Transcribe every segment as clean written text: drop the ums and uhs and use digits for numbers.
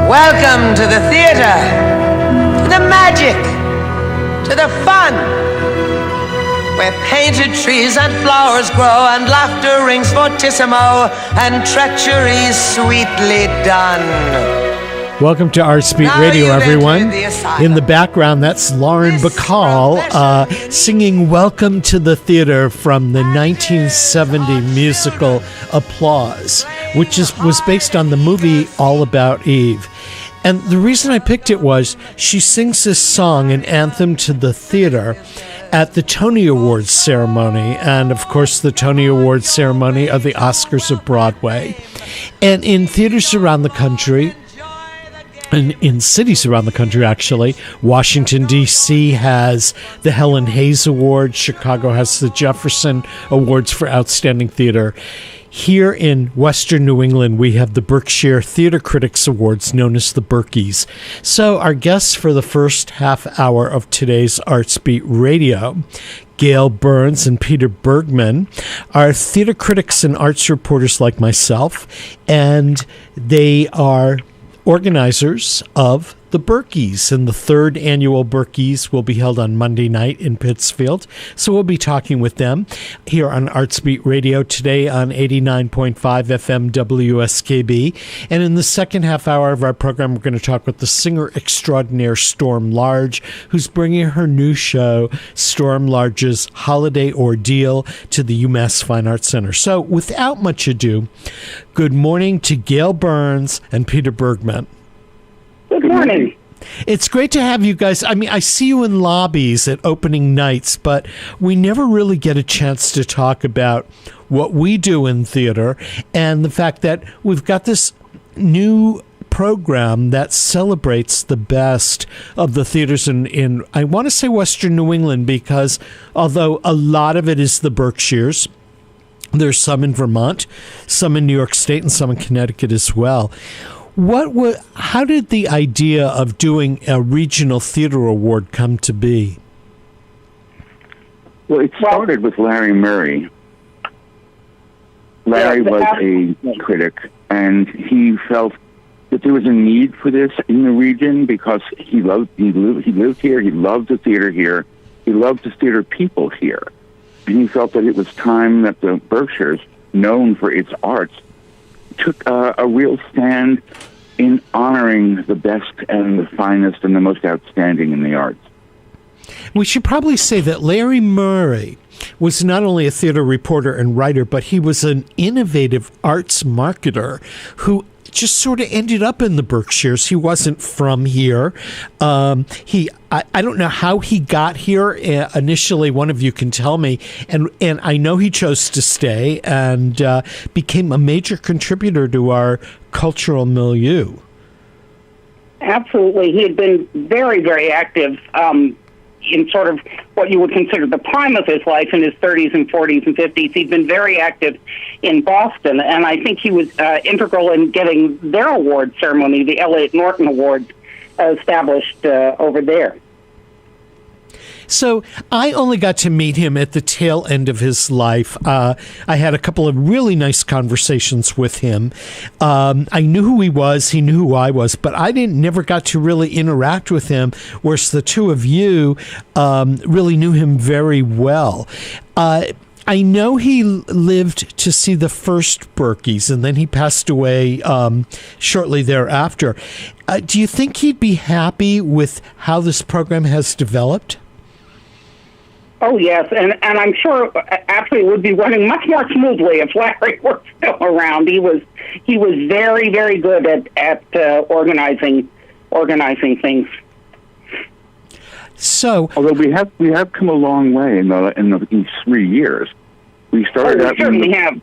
Welcome to the theater, to the magic, to the fun, where painted trees and flowers grow, and laughter rings fortissimo, and treachery's sweetly done. Welcome to Art Speed Radio, everyone. In the background, that's Lauren Bacall singing Welcome to the Theater from the 1970 musical Applause, which was based on the movie All About Eve. And the reason I picked it was she sings this song, an anthem to the theater, at the Tony Awards ceremony. And, of course, the Tony Awards ceremony are the Oscars of Broadway. And in theaters around the country, and in cities around the country, actually, Washington, D.C. has the Helen Hayes Award. Chicago has the Jefferson Awards for Outstanding Theater. Here in Western New England, we have the Berkshire Theater Critics Awards, known as the Berkeys. So our guests for the first half hour of today's Arts Beat Radio, Gail Burns and Peter Bergman, are theater critics and arts reporters like myself, and they are organizers of the Berkeys, and the third annual Berkeys will be held on Monday night in Pittsfield. So we'll be talking with them here on Arts Beat Radio today on 89.5 FM WSKB. And in the second half hour of our program, we're going to talk with the singer extraordinaire Storm Large, who's bringing her new show, Storm Large's Holiday Ordeal, to the UMass Fine Arts Center. So without much ado, good morning to Gail Burns and Peter Bergman. Good morning. It's great to have you guys. I mean, I see you in lobbies at opening nights, but we never really get a chance to talk about what we do in theater and the fact that we've got this new program that celebrates the best of the theaters in I want to say Western New England, because although a lot of it is the Berkshires, there's some in Vermont, some in New York State, and some in Connecticut as well. How did the idea of doing a regional theater award come to be? Well, it started with Larry Murray. Larry was a critic, and he felt that there was a need for this in the region because he lived here, he loved the theater here, he loved the theater people here, and he felt that it was time that the Berkshires, known for its arts, took a real stand in honoring the best and the finest and the most outstanding in the arts. We should probably say that Larry Murray was not only a theater reporter and writer, but he was an innovative arts marketer who just sort of ended up in the Berkshires. He wasn't from here. I don't know how he got here. Initially, one of you can tell me. And I know he chose to stay and became a major contributor to our cultural milieu. Absolutely. He had been very, very active in sort of what you would consider the prime of his life in his 30s and 40s and 50s. He'd been very active in Boston, and I think he was integral in getting their award ceremony, the Elliott Norton Awards, established over there. So I only got to meet him at the tail end of his life. I had a couple of really nice conversations with him. I knew who he was. He knew who I was, but I never got to really interact with him, whereas the two of you really knew him very well. I know he lived to see the first Berkeys, and then he passed away shortly thereafter. Do you think he'd be happy with how this program has developed? Oh, yes, and I'm sure actually it would be running much more smoothly if Larry were still around. He was very, very good at organizing things. So, although we have come a long way in these 3 years. We started out. We certainly have.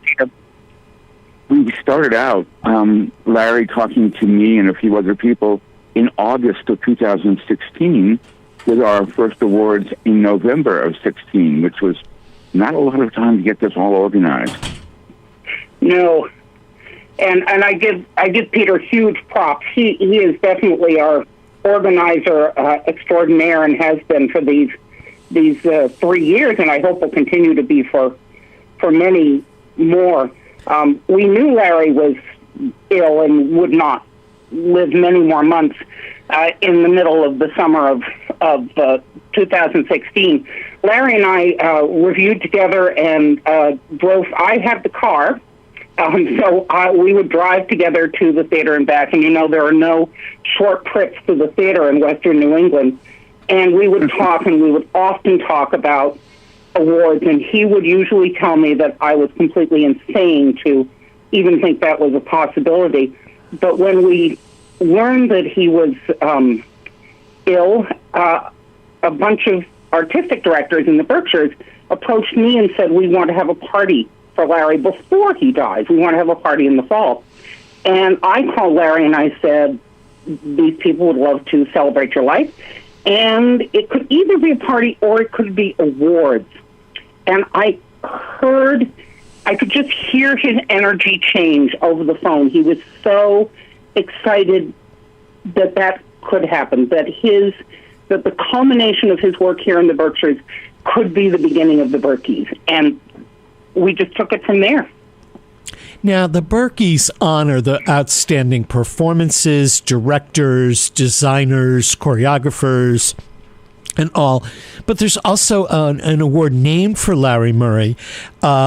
We started out, Larry talking to me and a few other people in August of 2016 with our first awards in November of 16, which was not a lot of time to get this all organized. No, and I give Peter huge props. He is definitely our organizer extraordinaire and has been for these 3 years, and I hope will continue to be for many more. We knew Larry was ill and would not live many more months in the middle of the summer of 2016. Larry and I reviewed together and drove. I had the car, so we would drive together to the theater and back. And there are no short trips to the theater in Western New England. And we would talk, and we would often talk about awards. And he would usually tell me that I was completely insane to even think that was a possibility. But when we learned that he was ill, a bunch of artistic directors in the Berkshires approached me and said, we want to have a party for Larry before he dies. We want to have a party in the fall. And I called Larry and I said, these people would love to celebrate your life. And it could either be a party or it could be awards. And I could just hear his energy change over the phone. He was so excited that could happen, that the culmination of his work here in the Berkshires could be the beginning of the Berkeys. And we just took it from there. Now, the Berkeys honor the outstanding performances, directors, designers, choreographers, and all. But there's also an award named for Larry Murray,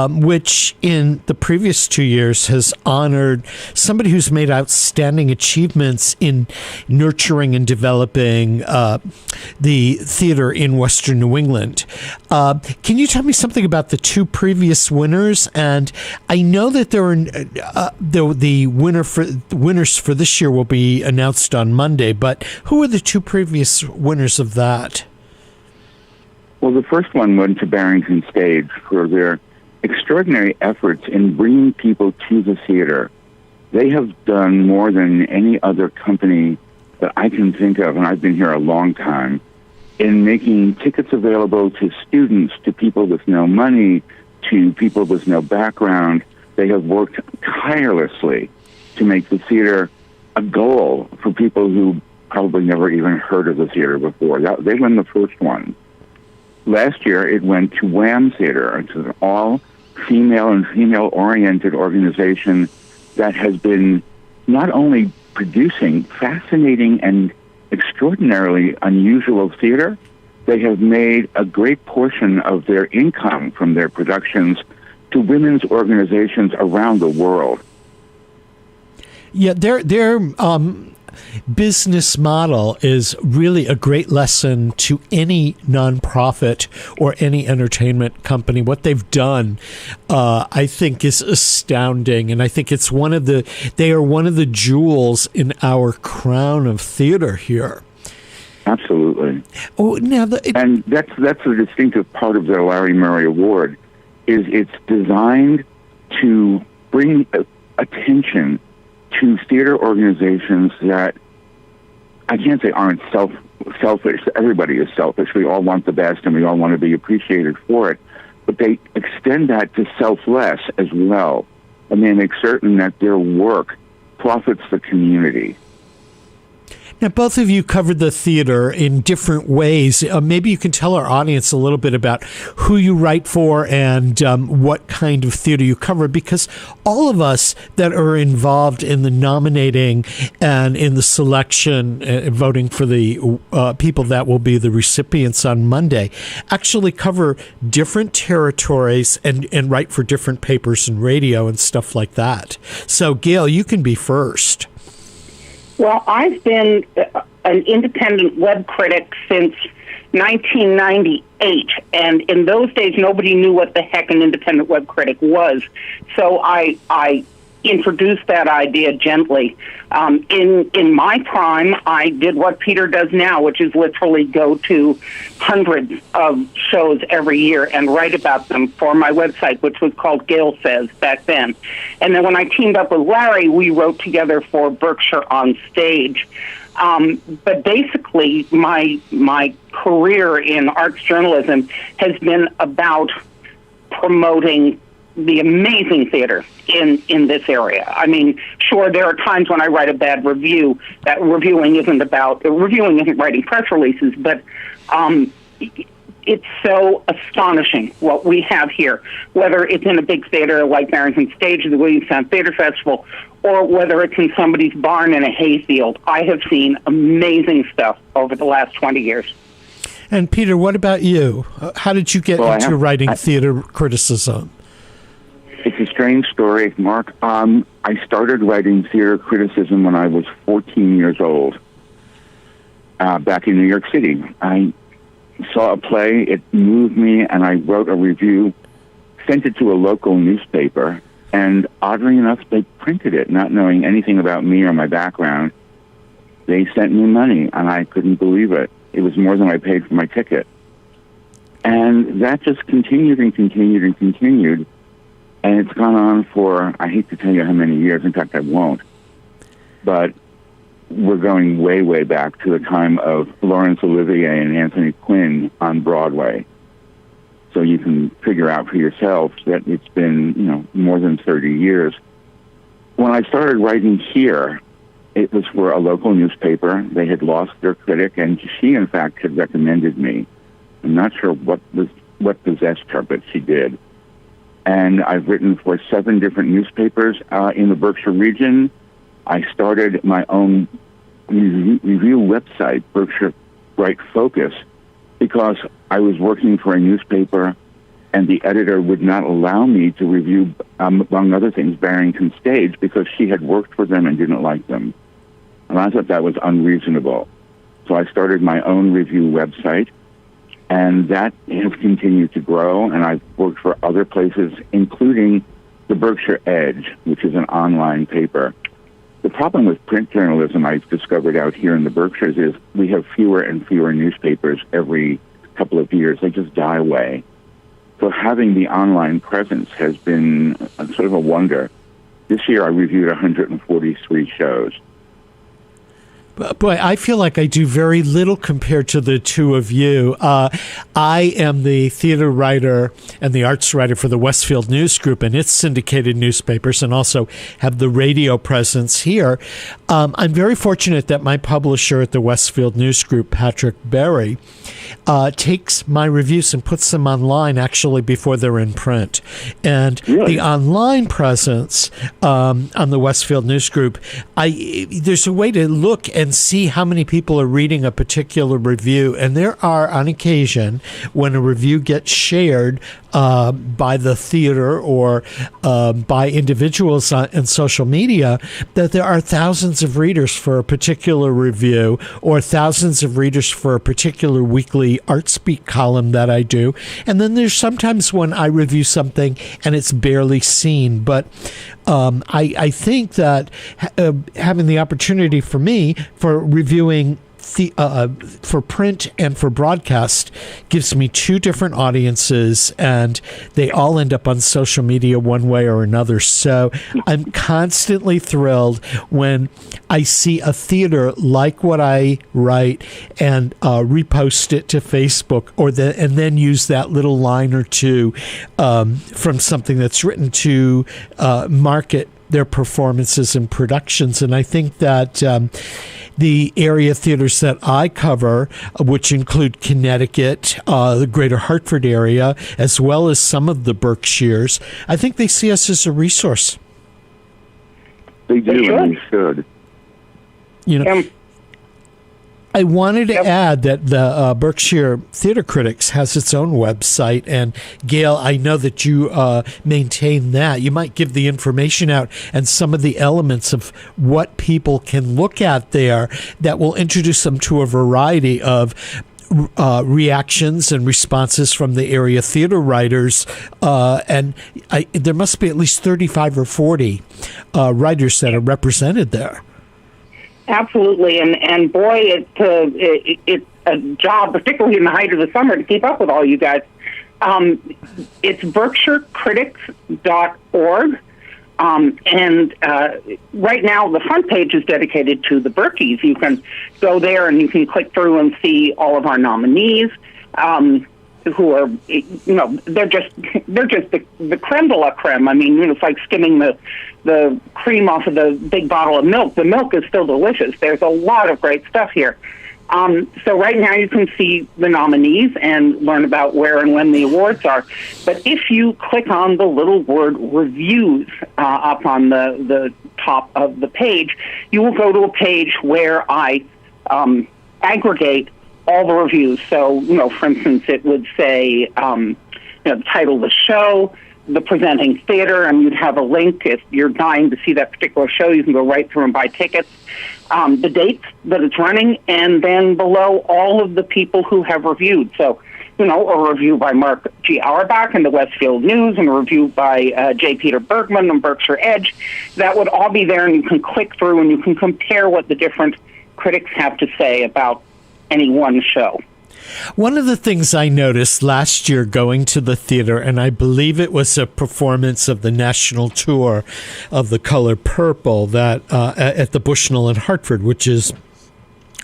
which in the previous 2 years has honored somebody who's made outstanding achievements in nurturing and developing the theater in Western New England. Can you tell me something about the two previous winners? And I know that the winners for this year will be announced on Monday, but who are the two previous winners of that? Well, the first one went to Barrington Stage for their extraordinary efforts in bringing people to the theater. They have done more than any other company that I can think of, and I've been here a long time, in making tickets available to students, to people with no money, to people with no background. They have worked tirelessly to make the theater a goal for people who probably never even heard of the theater before. They won the first one. Last year, it went to Wham Theater. It's an all-female and female-oriented organization that has been not only producing fascinating and extraordinarily unusual theater, they have made a great portion of their income from their productions to women's organizations around the world. Yeah, their business model is really a great lesson to any nonprofit or any entertainment company. What they've done, I think, is astounding, and I think it's they are one of the jewels in our crown of theater here. Absolutely. Oh, now and that's a distinctive part of the Larry Murray Award. Is it's designed to bring attention to theater organizations that I can't say aren't selfish. Everybody is selfish. We all want the best, and we all want to be appreciated for it. But they extend that to selfless as well, and they make certain that their work profits the community. Now, both of you covered the theater in different ways. Maybe you can tell our audience a little bit about who you write for and what kind of theater you cover, because all of us that are involved in the nominating and in the selection, voting for the people that will be the recipients on Monday, actually cover different territories and write for different papers and radio and stuff like that. So, Gail, you can be first. Well, I've been an independent web critic since 1998, and in those days, nobody knew what the heck an independent web critic was. So I introduced that idea gently. In my prime, I did what Peter does now, which is literally go to hundreds of shows every year and write about them for my website, which was called Gail Says back then. And then when I teamed up with Larry, we wrote together for Berkshire on Stage. But basically, my career in arts journalism has been about promoting the amazing theater in this area. I mean, sure, there are times when I write a bad review. That reviewing isn't writing press releases, but it's so astonishing what we have here, whether it's in a big theater like Barrington Stage of the Williamstown Theater Festival, or whether it's in somebody's barn in a hayfield. I have seen amazing stuff over the last 20 years. And Peter, what about you? How did you get into writing theater criticism? It's a strange story, Mark. I started writing theater criticism when I was 14 years old, back in New York City. I saw a play, it moved me, and I wrote a review, sent it to a local newspaper, and oddly enough, they printed it, not knowing anything about me or my background. They sent me money, and I couldn't believe it. It was more than I paid for my ticket. And that just continued and continued and continued. And it's gone on for, I hate to tell you how many years. In fact, I won't. But we're going way, way back to the time of Laurence Olivier and Anthony Quinn on Broadway. So you can figure out for yourself that it's been, more than 30 years. When I started writing here, it was for a local newspaper. They had lost their critic, and she, in fact, had recommended me. I'm not sure what possessed her, but she did. And I've written for 7 different newspapers in the Berkshire region. I started my own review website, Berkshire Bright Focus, because I was working for a newspaper, and the editor would not allow me to review, among other things, Barrington Stage, because she had worked for them and didn't like them. And I thought that was unreasonable. So I started my own review website, and that has continued to grow, and I've worked for other places, including the Berkshire Edge, which is an online paper. The problem with print journalism I've discovered out here in the Berkshires is we have fewer and fewer newspapers every couple of years. They just die away. So having the online presence has been sort of a wonder. This year I reviewed 143 shows. Boy, I feel like I do very little compared to the two of you. I am the theater writer and the arts writer for the Westfield News Group and its syndicated newspapers, and also have the radio presence here. I'm very fortunate that my publisher at the Westfield News Group, Patrick Berry, takes my reviews and puts them online actually before they're in print. And really? The online presence on the Westfield News Group, there's a way to look and see how many people are reading a particular review. And there are, on occasion, when a review gets shared by the theater or by individuals on social media, that there are thousands of readers for a particular review or thousands of readers for a particular weekly Art Speak column that I do. And then there's sometimes when I review something and it's barely seen. But I think that having the opportunity for me for reviewing for print and for broadcast gives me 2 different audiences, and they all end up on social media one way or another. So I'm constantly thrilled when I see a theater like what I write and repost it to Facebook, and then use that little line or two from something that's written to market their performances and productions. And I think that the area theaters that I cover, which include Connecticut, the greater Hartford area, as well as some of the Berkshires, I think they see us as a resource. They do, and they should. I wanted to add that the Berkshire Theater Critics has its own website, and Gail, I know that you maintain that. You might give the information out and some of the elements of what people can look at there that will introduce them to a variety of reactions and responses from the area theater writers, and there must be at least 35 or 40 writers that are represented there. Absolutely, and boy, it's a job, particularly in the height of the summer, to keep up with all you guys. It's berkshirecritics.org, and right now the front page is dedicated to the Berkeys. You can go there and you can click through and see all of our nominees, who are, they're just the creme de la creme. I mean, it's like skimming the cream off of the big bottle of milk. The milk is still delicious. There's a lot of great stuff here. So right now you can see the nominees and learn about where and when the awards are. But if you click on the little word reviews up on the top of the page, you will go to a page where I aggregate all the reviews. So, for instance, it would say the title of the show, the presenting theater, and you'd have a link. If you're dying to see that particular show, you can go right through and buy tickets. The dates that it's running, and then below all of the people who have reviewed. So, a review by Mark G. Auerbach in the Westfield News, and a review by J. Peter Bergman on Berkshire Edge. That would all be there, and you can click through and you can compare what the different critics have to say about any one show. One of the things I noticed last year going to the theater, and I believe it was a performance of the national tour of The Color Purple that at the Bushnell in Hartford, which is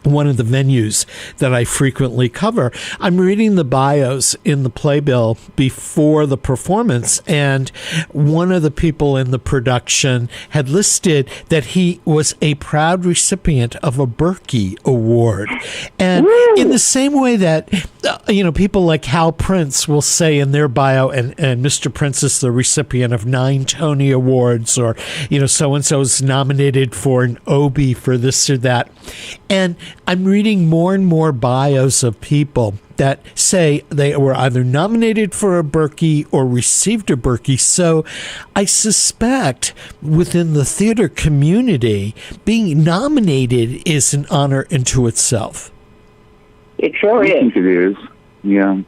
one of the venues that I frequently cover. I'm reading the bios in the playbill before the performance, and one of the people in the production had listed that he was a proud recipient of a Berkey Award. And in the same way that, people like Hal Prince will say in their bio, and Mr. Prince is the recipient of 9 Tony Awards, or, so-and-so is nominated for an Obie for this or that. And I'm reading more and more bios of people that say they were either nominated for a Berkey or received a Berkey. So I suspect within the theater community, being nominated is an honor into itself. It sure is. I think it is. Yeah.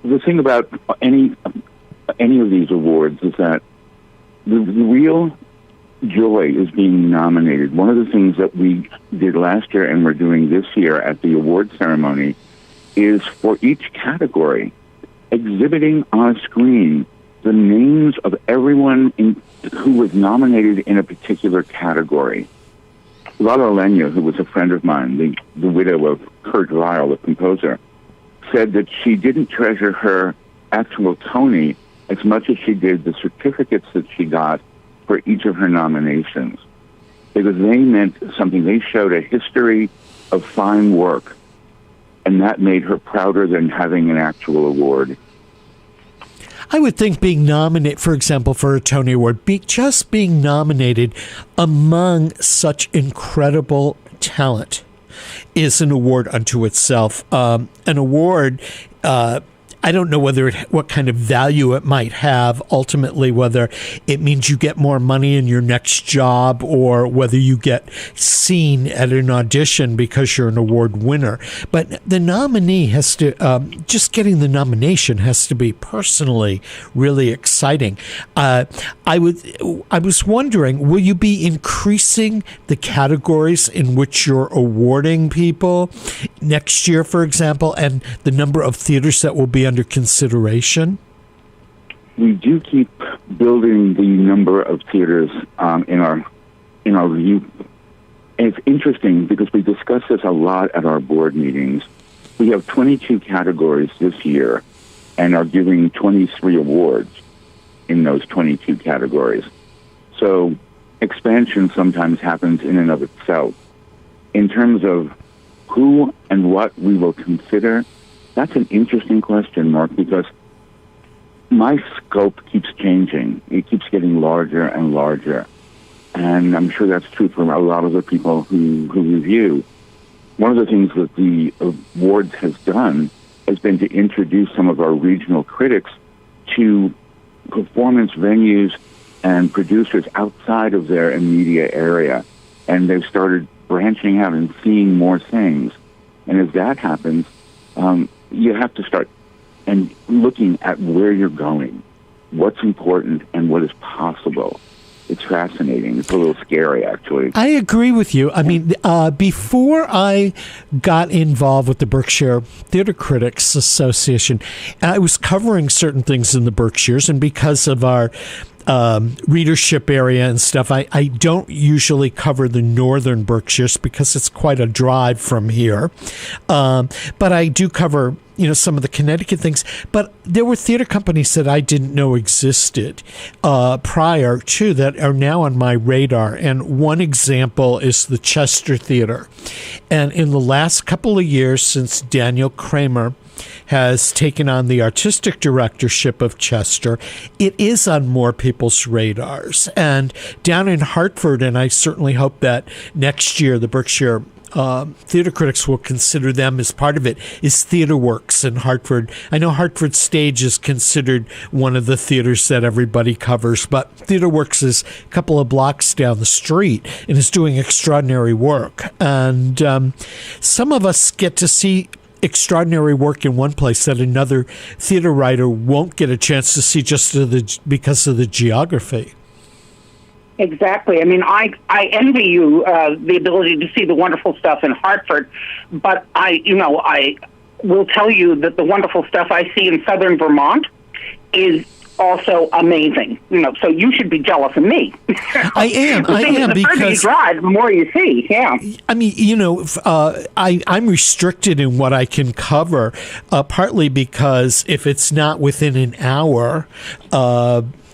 The thing about any of these awards is that the real joy is being nominated. One of the things that we did last year and we're doing this year at the award ceremony is for each category, exhibiting on a screen the names of everyone who was nominated in a particular category. Lala Lenya, who was a friend of mine, the widow of Kurt Weill, the composer, said that she didn't treasure her actual Tony as much as she did the certificates that she got for each of her nominations, because they meant something. They showed a history of fine work, and that made her prouder than having an actual award. I would think being nominated, for example, for a Tony Award, just being nominated among such incredible talent is an award unto itself. An award, I don't know what kind of value it might have ultimately, whether it means you get more money in your next job or whether you get seen at an audition because you're an award winner. But the nominee has to, just getting the nomination has to be personally really exciting. I was wondering, will you be increasing the categories in which you're awarding people next year, for example, and the number of theaters that will be under consideration? We do keep building the number of theaters in our review. And it's interesting because we discuss this a lot at our board meetings. We have 22 categories this year and are giving 23 awards in those 22 categories. So expansion sometimes happens in and of itself. In terms of who and what we will consider, that's an interesting question, Mark, because my scope keeps changing. It keeps getting larger and larger. And I'm sure that's true for a lot of the people who review. One of the things that the awards has done has been to introduce some of our regional critics to performance venues and producers outside of their immediate area. And they've started branching out and seeing more things. And as that happens, you have to start and looking at where you're going, what's important, and what is possible. It's fascinating. It's a little scary, actually. I agree with you. I mean, before I got involved with the Berkshire Theater Critics Association, I was covering certain things in the Berkshires, and because of our readership area and stuff, I don't usually cover the northern Berkshires because it's quite a drive from here. But I do cover some of the Connecticut things, but there were theater companies that I didn't know existed prior to that are now on my radar. And one example is the Chester Theater. And in the last couple of years, since Daniel Kramer has taken on the artistic directorship of Chester, it is on more people's radars. And down in Hartford, and I certainly hope that next year the Berkshire theater critics will consider them as part of it, is Theater Works in Hartford. I know Hartford Stage is considered one of the theaters that everybody covers, but Theater Works is a couple of blocks down the street and is doing extraordinary work. And some of us get to see extraordinary work in one place that another theater writer won't get a chance to see just because of the geography. Exactly. I mean, I envy you the ability to see the wonderful stuff in Hartford, but I will tell you that the wonderful stuff I see in southern Vermont is also amazing. So you should be jealous of me. I am the further you drive, the more you see. Yeah. I mean, I'm restricted in what I can cover, partly because if it's not within an hour,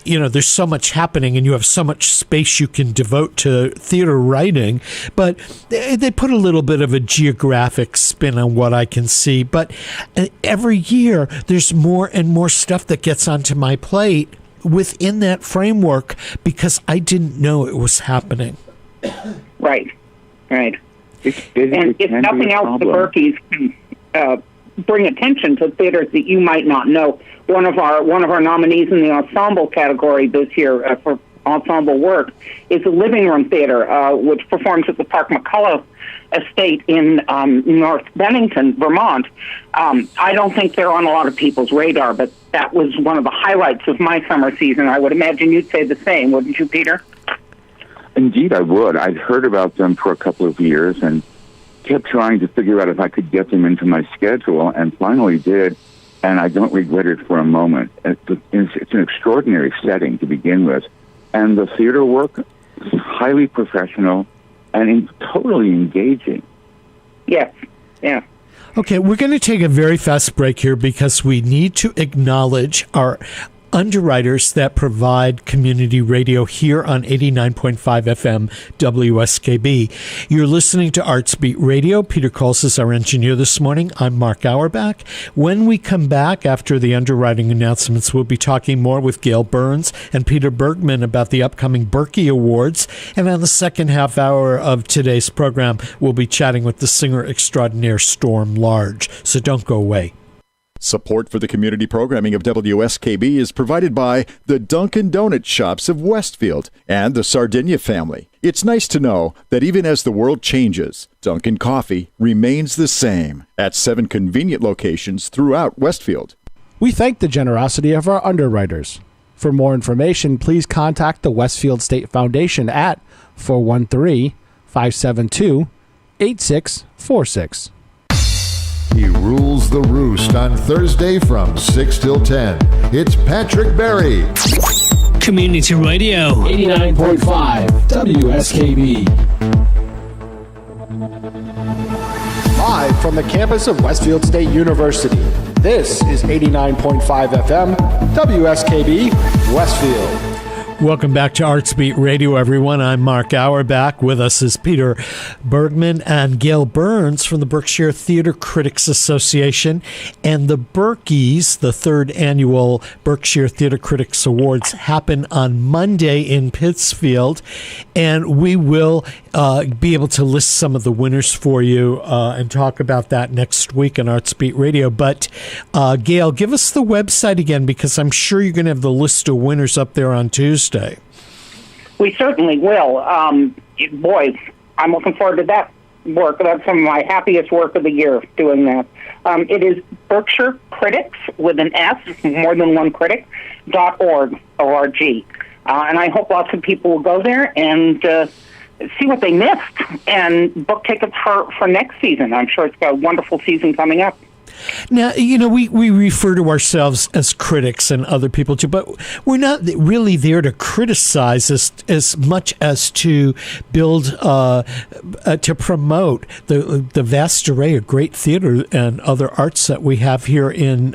there's so much happening and you have so much space you can devote to theater writing, but they put a little bit of a geographic spin on what I can see. But every year there's more and more stuff that gets onto my plate within that framework because I didn't know it was happening. Right. And if nothing else, the Berkeys can bring attention to theaters that you might not know. One of our nominees in the ensemble category this year for ensemble work is the Living Room Theater, which performs at the Park McCullough Estate in North Bennington, Vermont. I don't think they're on a lot of people's radar, but that was one of the highlights of my summer season. I would imagine you'd say the same, wouldn't you, Peter? Indeed, I would. I'd heard about them for a couple of years and kept trying to figure out if I could get them into my schedule, and finally did, and I don't regret it for a moment. It's an extraordinary setting to begin with, and the theater work is highly professional and totally engaging. Yes, yeah. Okay, we're going to take a very fast break here because we need to acknowledge our underwriters that provide community radio here on 89.5 FM WSKB. You're listening to Artsbeat Radio. Peter Coles is our engineer this morning. I'm Mark Auerbach. When we come back after the underwriting announcements, we'll be talking more with Gail Burns and Peter Bergman about the upcoming Berkey Awards. And on the second half hour of today's program, we'll be chatting with the singer extraordinaire Storm Large. So don't go away. Support for the community programming of WSKB is provided by the Dunkin' Donut Shops of Westfield and the Sardinia family. It's nice to know that even as the world changes, Dunkin' Coffee remains the same at 7 convenient locations throughout Westfield. We thank the generosity of our underwriters. For more information, please contact the Westfield State Foundation at 413-572-8646. He rules the roost on Thursday from 6 till 10. It's Patrick Berry. Community Radio. 89.5 WSKB. Live from the campus of Westfield State University, this is 89.5 FM WSKB Westfield. Welcome back to Artsbeat Radio, everyone. I'm Mark Auerbach. With us is Peter Bergman and Gail Burns from the Berkshire Theater Critics Association. And the Berkeys, the third annual Berkshire Theater Critics Awards, happen on Monday in Pittsfield. And we will be able to list some of the winners for you and talk about that next week on Artsbeat Radio. But Gail, give us the website again, because I'm sure you're going to have the list of winners up there on Tuesday. We certainly will. Boy, I'm looking forward to that work. That's some of my happiest work of the year, doing that. It is Berkshire Critics, with an S, more than one critic, .org, O-R-G. And I hope lots of people will go there and see what they missed and book tickets for next season. I'm sure it's got a wonderful season coming up. Now, we refer to ourselves as critics and other people too, but we're not really there to criticize as much as to build, to promote the vast array of great theater and other arts that we have here in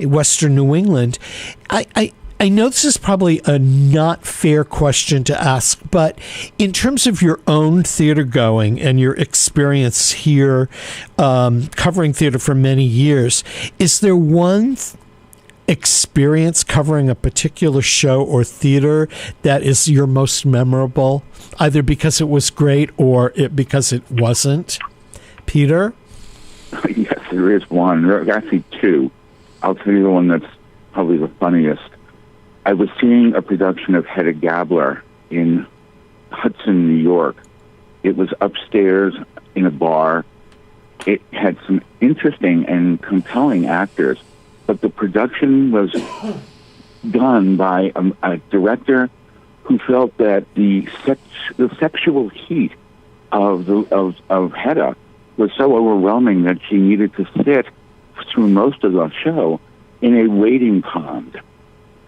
Western New England. I know this is probably a not fair question to ask, but in terms of your own theater going and your experience here covering theater for many years, is there one experience covering a particular show or theater that is your most memorable, either because it was great or because it wasn't? Peter? Yes, there is one. There are actually two. I'll tell you the one that's probably the funniest. I was seeing a production of Hedda Gabler in Hudson, New York. It was upstairs in a bar. It had some interesting and compelling actors, but the production was done by a director who felt that the sexual heat of Hedda was so overwhelming that she needed to sit through most of the show in a wading pond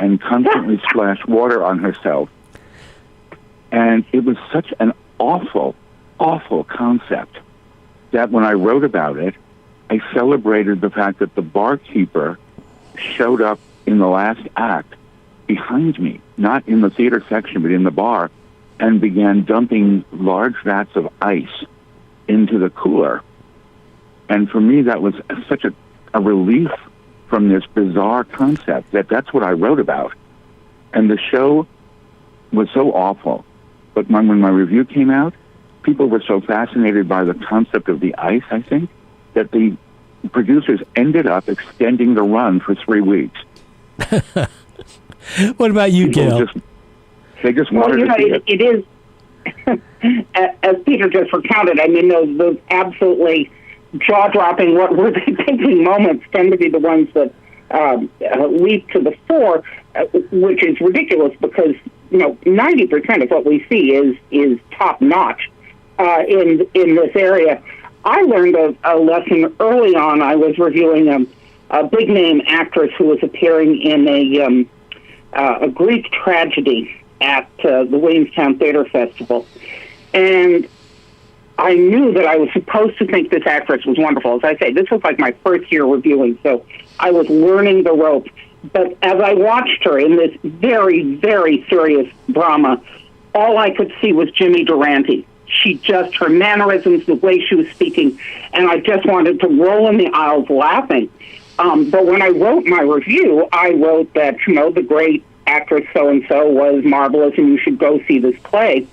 and constantly splash water on herself. And it was such an awful, awful concept that when I wrote about it, I celebrated the fact that the barkeeper showed up in the last act behind me, not in the theater section, but in the bar, and began dumping large vats of ice into the cooler. And for me, that was such a relief from this bizarre concept that's what I wrote about. And the show was so awful. But when my review came out, people were so fascinated by the concept of the ice, I think, that the producers ended up extending the run for 3 weeks. What about you, Gail? They just wanted to see it. It is, as Peter just recounted, I mean, those absolutely jaw-dropping, what were they thinking moments tend to be the ones that leap to the fore, which is ridiculous because 90% of what we see is top-notch in this area. I learned a lesson early on. I was reviewing a big-name actress who was appearing in a Greek tragedy at the Williamstown Theater Festival, and I knew that I was supposed to think this actress was wonderful. As I say, this was like my first year reviewing, so I was learning the ropes. But as I watched her in this very, very serious drama, all I could see was Jimmy Durante. Her mannerisms, the way she was speaking, and I just wanted to roll in the aisles laughing. But when I wrote my review, I wrote that, the great actress so-and-so was marvelous and you should go see this play.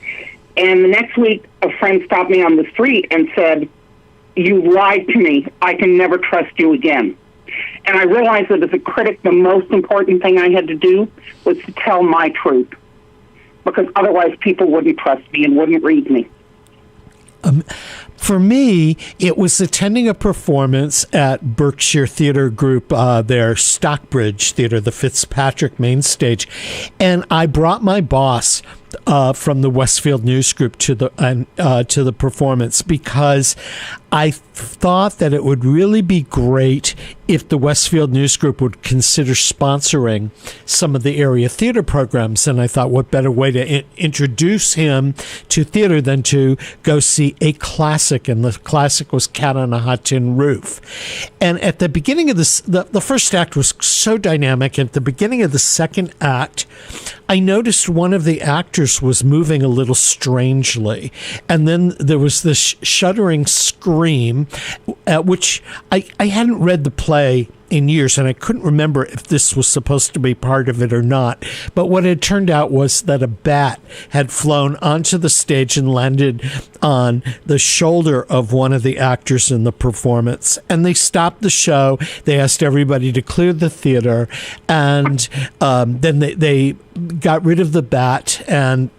And the next week, a friend stopped me on the street and said, "You lied to me. I can never trust you again." And I realized that as a critic, the most important thing I had to do was to tell my truth, because otherwise people wouldn't trust me and wouldn't read me. For me, it was attending a performance at Berkshire Theater Group, their Stockbridge Theater, the Fitzpatrick main stage, and I brought my boss from the Westfield News Group to the performance because I thought that it would really be great if the Westfield News Group would consider sponsoring some of the area theater programs. And I thought, what better way to introduce him to theater than to go see a classic, and the classic was Cat on a Hot Tin Roof. And at the beginning of this, the first act was so dynamic. At the beginning of the second act, I noticed one of the actors was moving a little strangely. And then there was this shuddering scream, at which I hadn't read the play in years, and I couldn't remember if this was supposed to be part of it or not. But what had turned out was that a bat had flown onto the stage and landed on the shoulder of one of the actors in the performance. And they stopped the show. They asked everybody to clear the theater, and then they got rid of the bat, and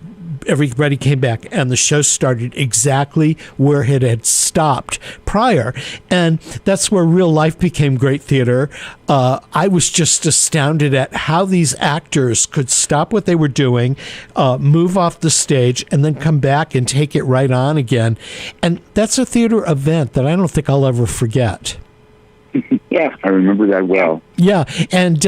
everybody came back, and the show started exactly where it had stopped prior. And that's where real life became great theater. I was just astounded at how these actors could stop what they were doing, move off the stage, and then come back and take it right on again. And that's a theater event that I don't think I'll ever forget. Yeah, I remember that well. Yeah, and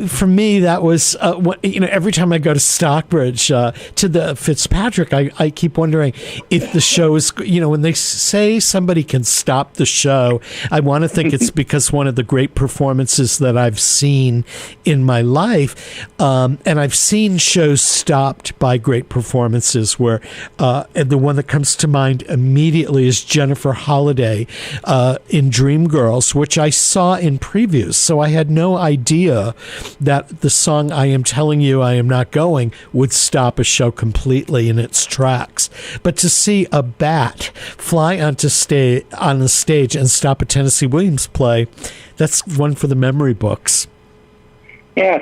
for me, that was every time I go to Stockbridge to the Fitzpatrick, I keep wondering if the show is, when they say somebody can stop the show, I want to think it's because one of the great performances that I've seen in my life, and I've seen shows stopped by great performances. Where and the one that comes to mind immediately is Jennifer Holliday in Dreamgirls, which I saw in previews, so I had no idea that the song "I Am Telling You I Am Not Going" would stop a show completely in its tracks. But to see a bat fly on the stage and stop a Tennessee Williams play, that's one for the memory books. Yes.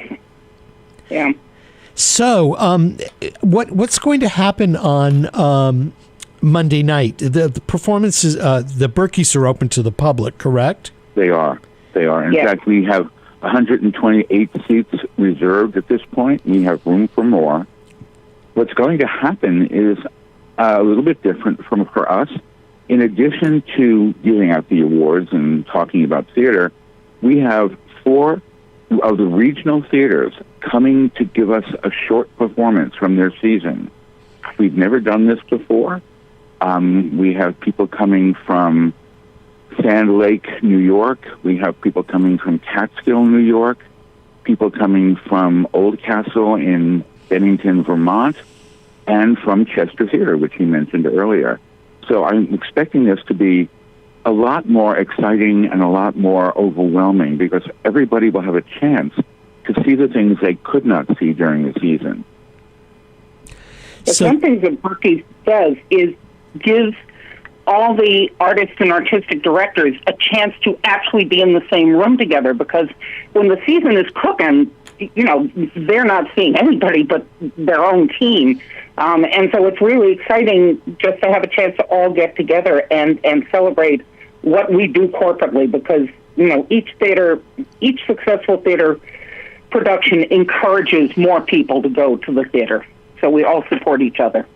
Yeah. So, what's going to happen on Monday night? The performances, the Berkeys are open to the public, correct? They are. In fact, we have 128 seats reserved at this point. We have room for more. What's going to happen is a little bit different for us. In addition to giving out the awards and talking about theater, we have 4 of the regional theaters coming to give us a short performance from their season. We've never done this before. We have people coming from Sand Lake, New York. We have people coming from Catskill, New York. People coming from Oldcastle in Bennington, Vermont, and from Chester Theater, which he mentioned earlier. So I'm expecting this to be a lot more exciting and a lot more overwhelming because everybody will have a chance to see the things they could not see during the season. So, one thing that Berkey does is gives all the artists and artistic directors a chance to actually be in the same room together, because when the season is cooking, they're not seeing anybody but their own team. And so it's really exciting just to have a chance to all get together and celebrate what we do corporately, because, each successful theater production encourages more people to go to the theater. So we all support each other.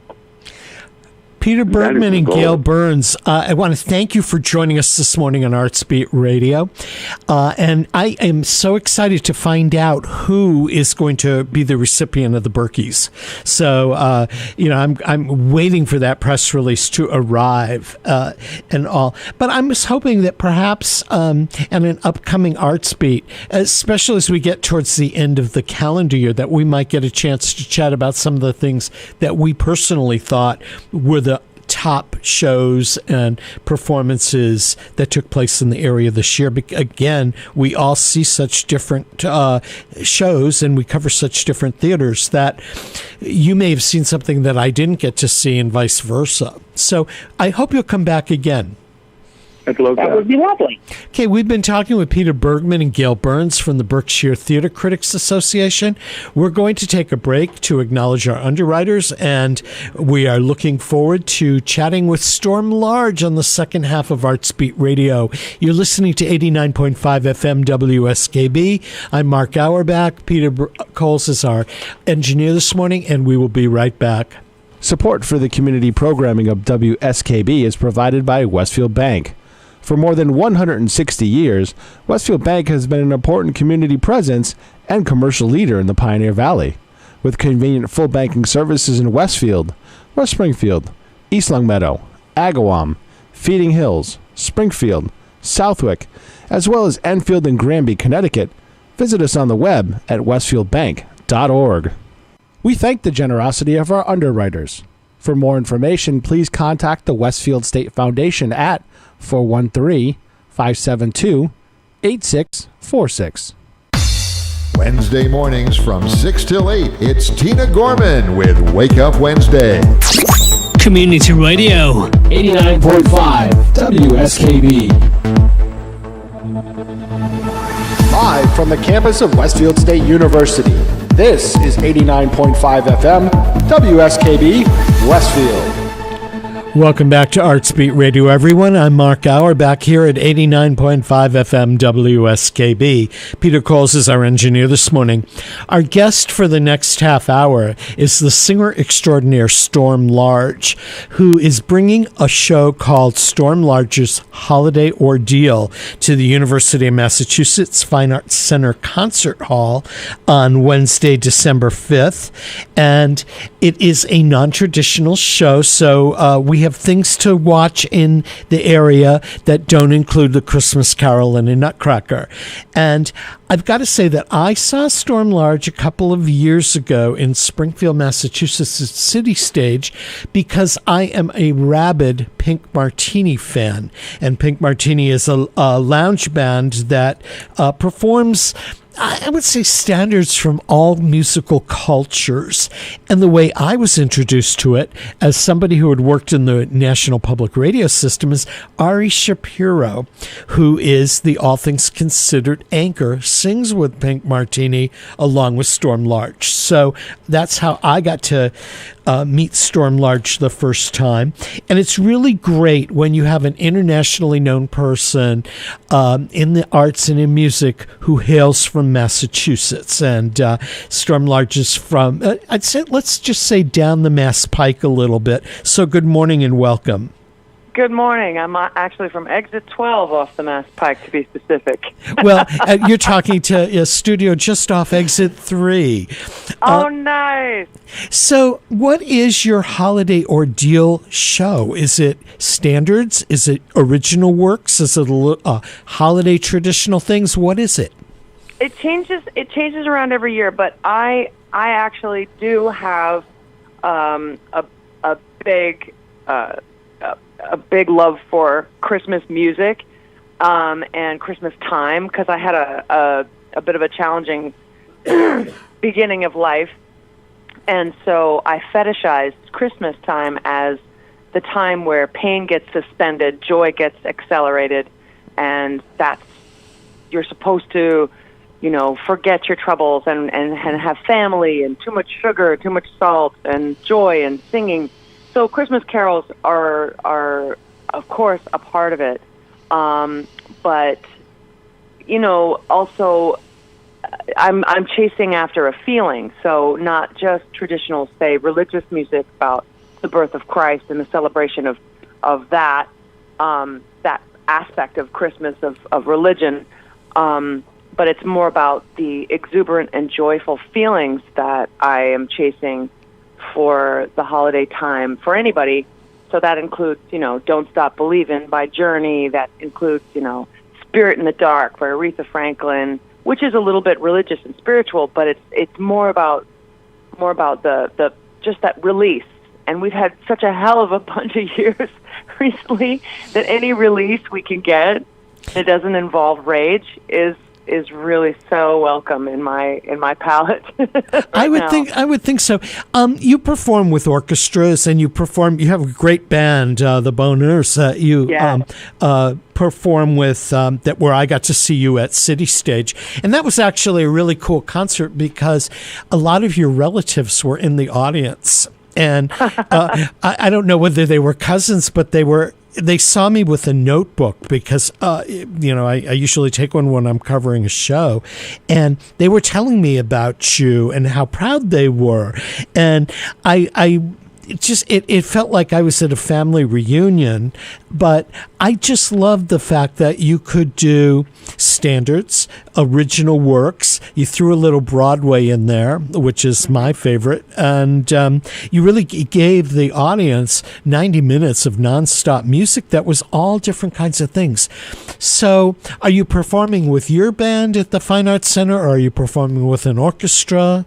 Peter Bergman and Gail Burns, I want to thank you for joining us this morning on Artsbeat Radio. And I am so excited to find out who is going to be the recipient of the Berkeys. So, I'm waiting for that press release to arrive and all. But I was hoping that perhaps in an upcoming Artsbeat, especially as we get towards the end of the calendar year, that we might get a chance to chat about some of the things that we personally thought were the top shows and performances that took place in the area this year. Again, we all see such different shows and we cover such different theaters that you may have seen something that I didn't get to see and vice versa. So I hope you'll come back again. That would be lovely. Okay, we've been talking with Peter Bergman and Gail Burns from the Berkshire Theater Critics Association. We're going to take a break to acknowledge our underwriters, and we are looking forward to chatting with Storm Large on the second half of Artsbeat Radio. You're listening to 89.5 FM WSKB. I'm Mark Auerbach. Peter Coles is our engineer this morning, and we will be right back. Support for the community programming of WSKB is provided by Westfield Bank. For more than 160 years, Westfield Bank has been an important community presence and commercial leader in the Pioneer Valley. With convenient full banking services in Westfield, West Springfield, East Longmeadow, Agawam, Feeding Hills, Springfield, Southwick, as well as Enfield and Granby, Connecticut, visit us on the web at westfieldbank.org. We thank the generosity of our underwriters. For more information, please contact the Westfield State Foundation at 413-572-8646. Wednesday mornings from 6 till 8, it's Tina Gorman with Wake Up Wednesday. Community Radio. 89.5 WSKB. Live from the campus of Westfield State University, this is 89.5 FM, WSKB, Westfield. Welcome back to Artsbeat Radio, everyone. I'm Mark Gower, back here at 89.5 FM WSKB. Peter Coles is our engineer this morning. Our guest for the next half hour is the singer extraordinaire Storm Large, who is bringing a show called Storm Large's Holiday Ordeal to the University of Massachusetts Fine Arts Center Concert Hall on Wednesday, December 5th. And it is a non-traditional show, so we have things to watch in the area that don't include the Christmas Carol and a Nutcracker. And I've got to say that I saw Storm Large a couple of years ago in Springfield, Massachusetts at City Stage because I am a rabid Pink Martini fan. And Pink Martini is a lounge band that performs, I would say, standards from all musical cultures. And the way I was introduced to it, as somebody who had worked in the National Public Radio System, is Ari Shapiro, who is the All Things Considered anchor, sings with Pink Martini along with Storm Large. So that's how I got to meet Storm Large the first time. And it's really great when you have an internationally known person in the arts and in music who hails from Massachusetts. And Storm Large is from, I'd say, let's just say down the Mass Pike a little bit. So good morning and welcome. Good morning. I'm actually from Exit 12 off the Mass Pike, to be specific. Well, you're talking to a studio just off Exit 3. Oh, nice. So what is your Holiday Ordeal show? Is it standards? Is it original works? Is it holiday traditional things? What is it? It changes around every year, but I actually do have a big love for Christmas music and Christmas time, because I had a bit of a challenging beginning of life, and so I fetishized Christmas time as the time where pain gets suspended, joy gets accelerated, and you're supposed to, forget your troubles and have family and too much sugar, too much salt, and joy and singing. So Christmas carols are of course a part of it, but also I'm chasing after a feeling. So not just traditional, say, religious music about the birth of Christ and the celebration of that aspect of Christmas of religion, but it's more about the exuberant and joyful feelings that I am chasing for the holiday time for anybody. So that includes, Don't Stop Believin' by Journey. That includes, Spirit in the Dark by Aretha Franklin, which is a little bit religious and spiritual, but it's more about the just that release. And we've had such a hell of a bunch of years recently that any release we can get that doesn't involve rage is really so welcome in my palette. I would think so. You perform with orchestras, and you have a great band, the Boners. Perform with where I got to see you at City Stage, and that was actually a really cool concert because a lot of your relatives were in the audience, and I don't know whether they were cousins, but they saw me with a notebook because, I usually take one when I'm covering a show, and they were telling me about you and how proud they were. And it felt like I was at a family reunion, but I just loved the fact that you could do standards, original works. You threw a little Broadway in there, which is my favorite, and you really gave the audience 90 minutes of nonstop music that was all different kinds of things. So are you performing with your band at the Fine Arts Center, or are you performing with an orchestra?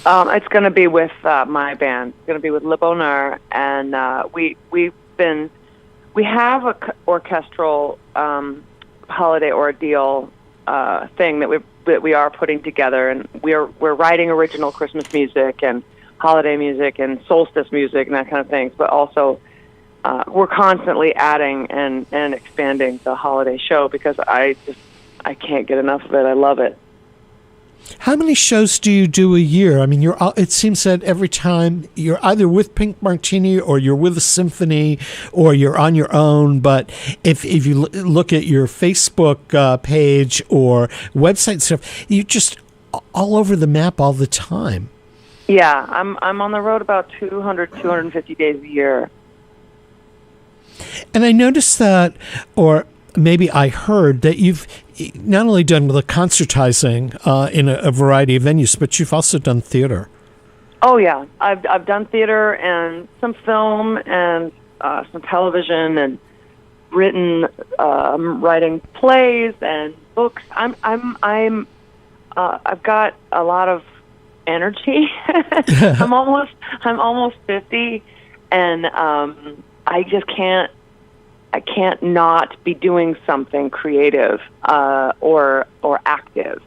It's going to be with my band. It's going to be with Le Bonheur, and we have a orchestral holiday ordeal thing that we are putting together, and we're writing original Christmas music and holiday music and solstice music and that kind of things. But also, we're constantly adding and expanding the holiday show because I can't get enough of it. I love it. How many shows do you do a year? I mean, it seems that every time you're either with Pink Martini or you're with a symphony or you're on your own. But if you look at your Facebook page or website stuff, you're just all over the map all the time. Yeah, I'm on the road about 250 days a year. And I noticed that, or maybe I heard that you've not only done the concertizing in a variety of venues, but you've also done theater. Oh yeah, I've done theater and some film and some television and writing plays and books. I've got a lot of energy. I'm almost 50, and I just can't not be doing something creative or active.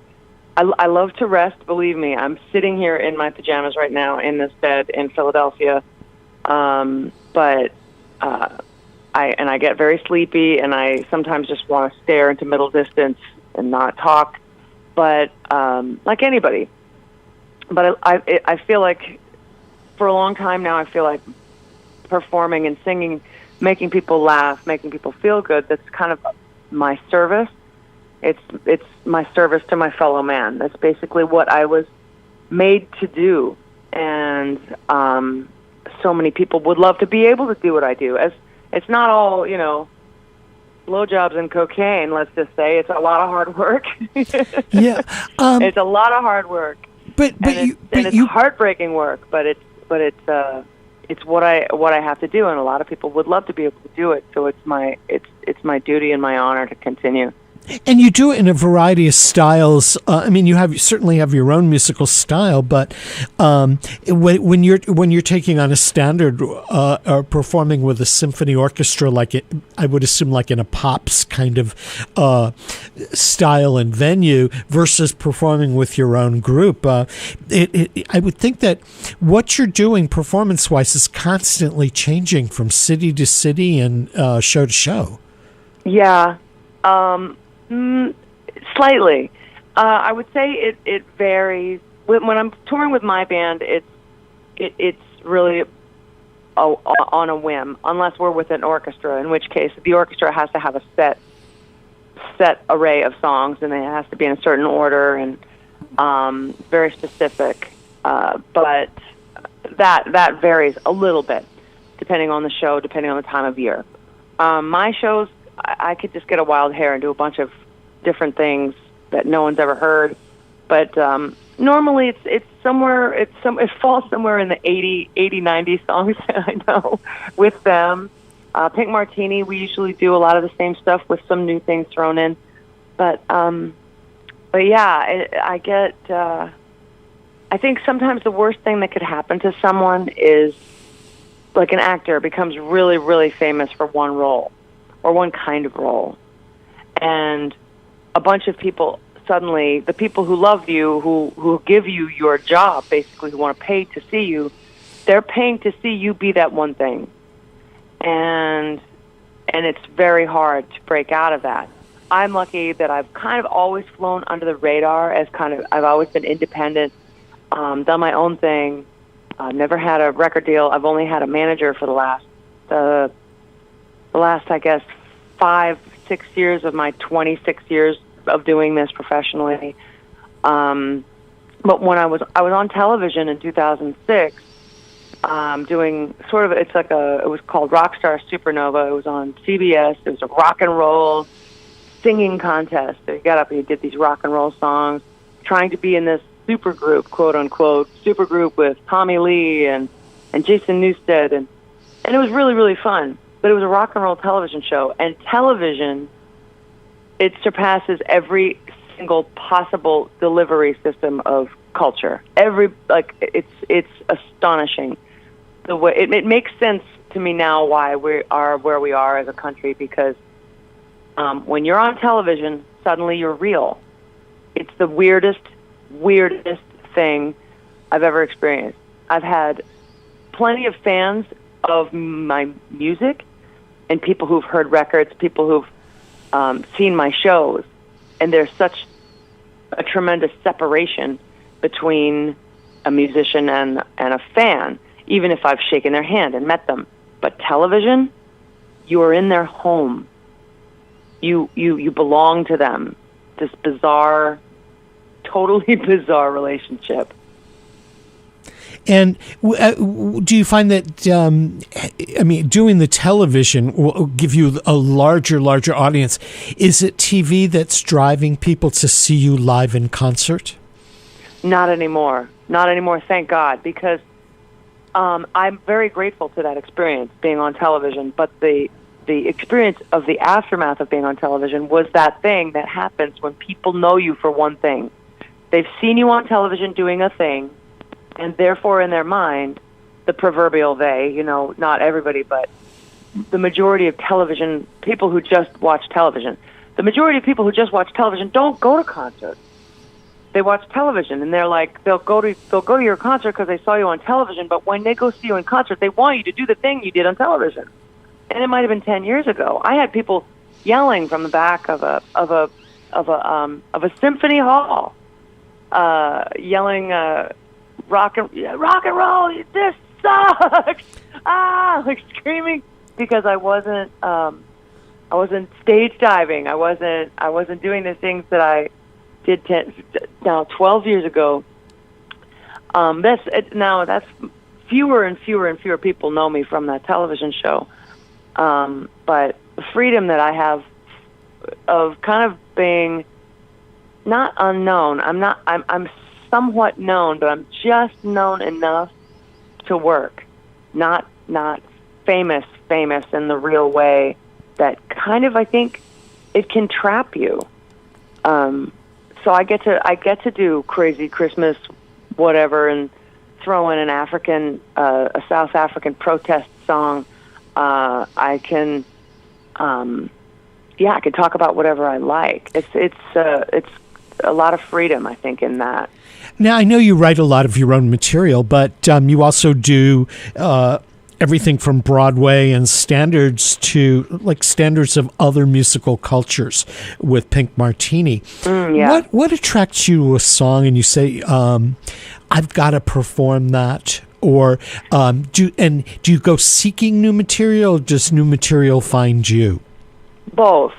I love to rest. Believe me, I'm sitting here in my pajamas right now in this bed in Philadelphia, but I get very sleepy, and I sometimes just want to stare into middle distance and not talk. But like anybody, but I feel like for a long time now, I feel like performing and singing, making people laugh, making people feel good, that's kind of my service. It's my service to my fellow man. That's basically what I was made to do. And so many people would love to be able to do what I do. As it's not all, blowjobs and cocaine, let's just say. It's a lot of hard work. Yeah. It's a lot of hard work. But it's heartbreaking work, but it's what I have to do, and a lot of people would love to be able to do it. So it's my duty and my honor to continue. And you do it in a variety of styles. I mean, you certainly have your own musical style, but when you're taking on a standard or performing with a symphony orchestra, I would assume like in a pops kind of style and venue, versus performing with your own group, I would think that what you're doing performance-wise is constantly changing from city to city and show to show. Yeah. Slightly. I would say it varies. When I'm touring with my band, it's really on a whim, unless we're with an orchestra, in which case the orchestra has to have a set array of songs, and it has to be in a certain order and very specific. But that varies a little bit depending on the show, depending on the time of year. My shows, I could just get a wild hair and do a bunch of different things that no one's ever heard, but normally it falls somewhere in the 80, 90 songs that I know with them. Pink Martini, we usually do a lot of the same stuff with some new things thrown in, but yeah, I think sometimes the worst thing that could happen to someone is, like, an actor becomes really, really famous for one role or one kind of role, and a bunch of people suddenly, the people who love you, who give you your job, basically, who want to pay to see you, they're paying to see you be that one thing. And it's very hard to break out of that. I'm lucky that I've kind of always flown under the radar, I've always been independent, done my own thing. I've never had a record deal. I've only had a manager for the last, I guess, 5-6 years of my 26 years of doing this professionally. But when I was on television in 2006, doing sort of, it was called Rockstar Supernova. It was on CBS. It was a rock and roll singing contest. So you got up and you did these rock and roll songs, trying to be in this super group, quote unquote, super group with Tommy Lee and Jason Newsted, and it was really, really fun. But it was a rock and roll television show, and television, it surpasses every single possible delivery system of culture. It's astonishing the way it makes sense to me now why we are where we are as a country, because when you're on television, suddenly you're real. It's the weirdest thing I've ever experienced. I've had plenty of fans of my music and people who've heard records, people who've seen my shows, and they're such a tremendous separation between a musician and a fan, even if I've shaken their hand and met them. But television, you are in their home. You belong to them. This bizarre, totally bizarre relationship. And do you find that, doing the television will give you a larger audience? Is it TV that's driving people to see you live in concert? Not anymore. Not anymore, thank God, because I'm very grateful to that experience, being on television. But the experience of the aftermath of being on television was that thing that happens when people know you for one thing. They've seen you on television doing a thing, and therefore in their mind, the proverbial they, not everybody, but the majority of television, people who just watch television, the majority of people who just watch television don't go to concerts. They watch television, and they're like, they'll go to your concert because they saw you on television, but when they go see you in concert, they want you to do the thing you did on television. And it might have been 10 years ago. I had people yelling from the back of a symphony hall, yelling, rock and roll, this sucks, like screaming, because I wasn't stage diving. I wasn't doing the things that I did 12 years ago. That's fewer and fewer people know me from that television show. But the freedom that I have of kind of being not unknown. I'm somewhat known, but I'm just known enough to work. Not famous in the real way that kind of, I think it can trap you. So I get to do crazy Christmas whatever and throw in a South African protest song. I can talk about whatever I like. It's a lot of freedom, I think, in that. Now, I know you write a lot of your own material, but you also do everything from Broadway and standards to standards of other musical cultures with Pink Martini. Yeah. What attracts you to a song and you say, I've got to perform that? Or do you go seeking new material, or does new material find you? Both.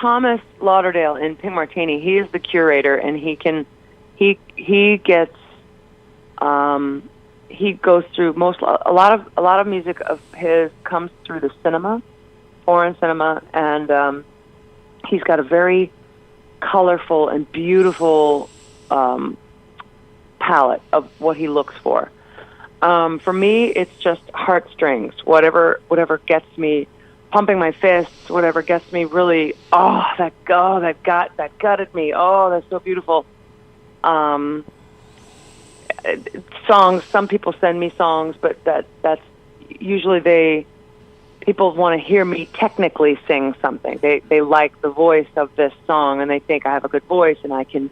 Thomas Lauderdale in Pink Martini, he is the curator, and he goes through a lot of music of his comes through the cinema, foreign cinema, and he's got a very colorful and beautiful palette of what he looks for. For me, it's just heartstrings. Whatever gets me pumping my fists, whatever gets me really, that gutted me. Oh, that's so beautiful. Songs. Some people send me songs, but that's usually people want to hear me technically sing something. They like the voice of this song, and they think I have a good voice and I can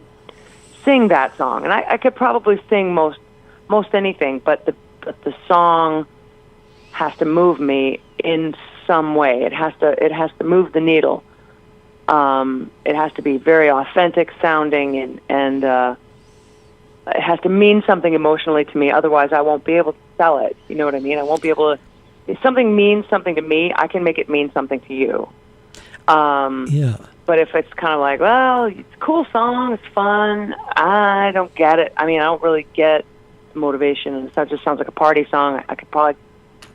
sing that song. And I could probably sing most anything, but the song has to move me in some way. It has to move the needle. It has to be very authentic sounding, and it has to mean something emotionally to me. Otherwise, I won't be able to sell it. You know what I mean? I won't be able to. If something means something to me, I can make it mean something to you. Yeah. But if it's kind of like, well, it's a cool song, it's fun, I don't get it. I mean, I don't really get the motivation, and it just sounds like a party song. I could probably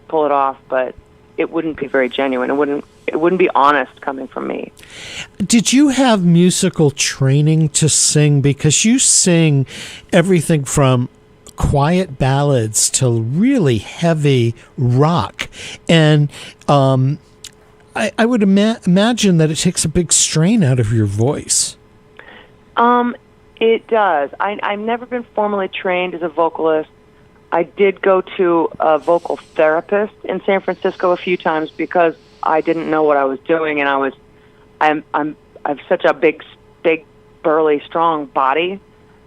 pull it off, but it wouldn't be very genuine. It wouldn't be honest coming from me. Did you have musical training to sing? Because you sing everything from quiet ballads to really heavy rock, and I would imagine that it takes a big strain out of your voice. It does. I've never been formally trained as a vocalist. I did go to a vocal therapist in San Francisco a few times because I didn't know what I was doing, and I've such a big, burly, strong body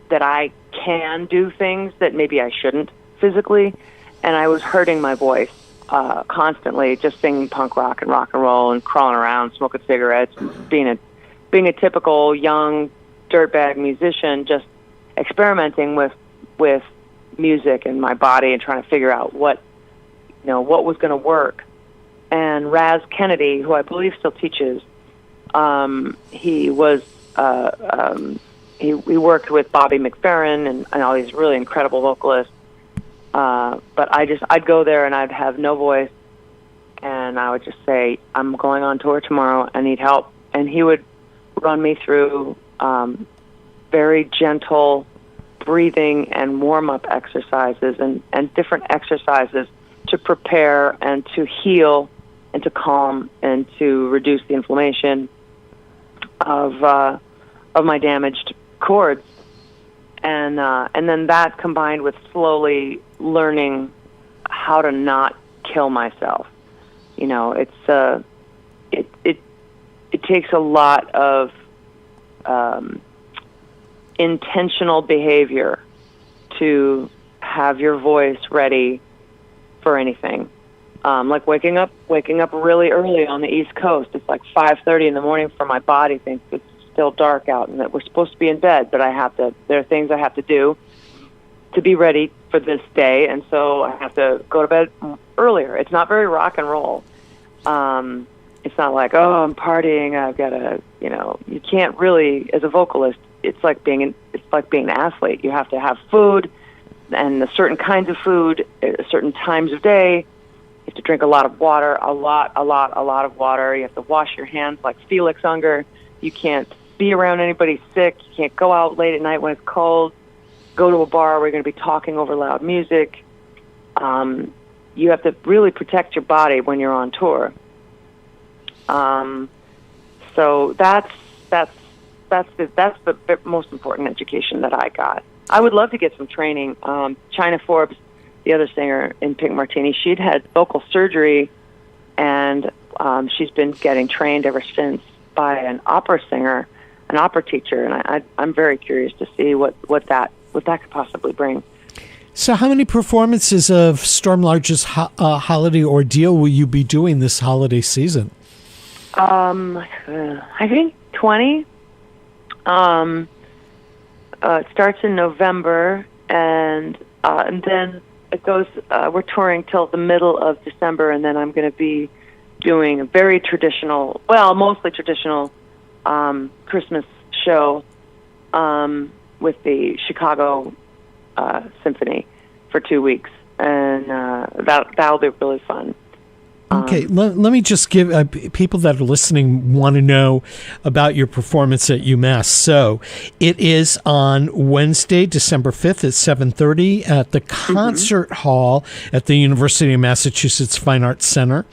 that I can do things that maybe I shouldn't physically, and I was hurting my voice constantly, just singing punk rock and roll and crawling around, smoking cigarettes, and being a typical young dirtbag musician, just experimenting with music and my body and trying to figure out what was going to work. And Raz Kennedy, who I believe still teaches, he was he worked with Bobby McFerrin and all these really incredible vocalists. But I'd go there and I'd have no voice, and I would just say, I'm going on tour tomorrow, I need help. And he would run me through very gentle breathing and warm-up exercises and different exercises to prepare and to heal and to calm and to reduce the inflammation of my damaged cords. And then that combined with slowly learning how to not kill myself. It's it takes a lot of intentional behavior to have your voice ready for anything. Like waking up really early on the East Coast. It's like 5:30 in the morning for my body. Thinks it's still dark out and that we're supposed to be in bed, but there are things I have to do to be ready for this day, and so I have to go to bed earlier. It's not very rock and roll. It's not like, oh, I'm partying, I've got to, you can't really, as a vocalist, it's like being an athlete. You have to have food, and certain kinds of food at certain times of day. You have to drink a lot of water, a lot of water. You have to wash your hands like Felix Unger. You can't be around anybody sick. You can't go out late at night when it's cold. Go to a bar where you're going to be talking over loud music. You have to really protect your body when you're on tour. So that's the most important education that I got. I would love to get some training. China Forbes, the other singer in Pink Martini, she'd had vocal surgery, and she's been getting trained ever since by an opera singer, an opera teacher, and I'm very curious to see what that could possibly bring. So how many performances of Storm Large's Holiday Ordeal will you be doing this holiday season? I think 20. It starts in November, and then it goes. We're touring till the middle of December, and then I'm going to be doing a very traditional, mostly traditional, Christmas show with the Chicago Symphony for 2 weeks, and that'll be really fun. Okay, let me just give people that are listening want to know about your performance at UMass. So it is on Wednesday, December 5th at 7:30 at the Concert Hall at the University of Massachusetts Fine Arts Center.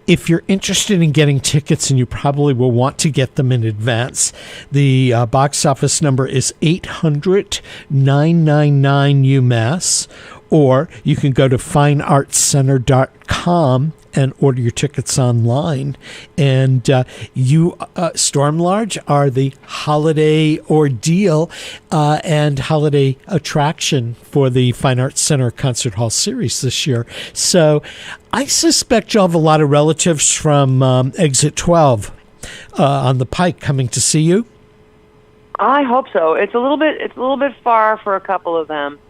If you're interested in getting tickets, and you probably will want to get them in advance, the box office number is 800-999 UMass, or you can go to fineartscenter.com and order your tickets online. And you, Storm Large, are the holiday ordeal and holiday attraction for the Fine Arts Center Concert Hall series this year. So I suspect you'll have a lot of relatives from Exit 12 on the Pike coming to see you. I hope so. It's a little bit far for a couple of them.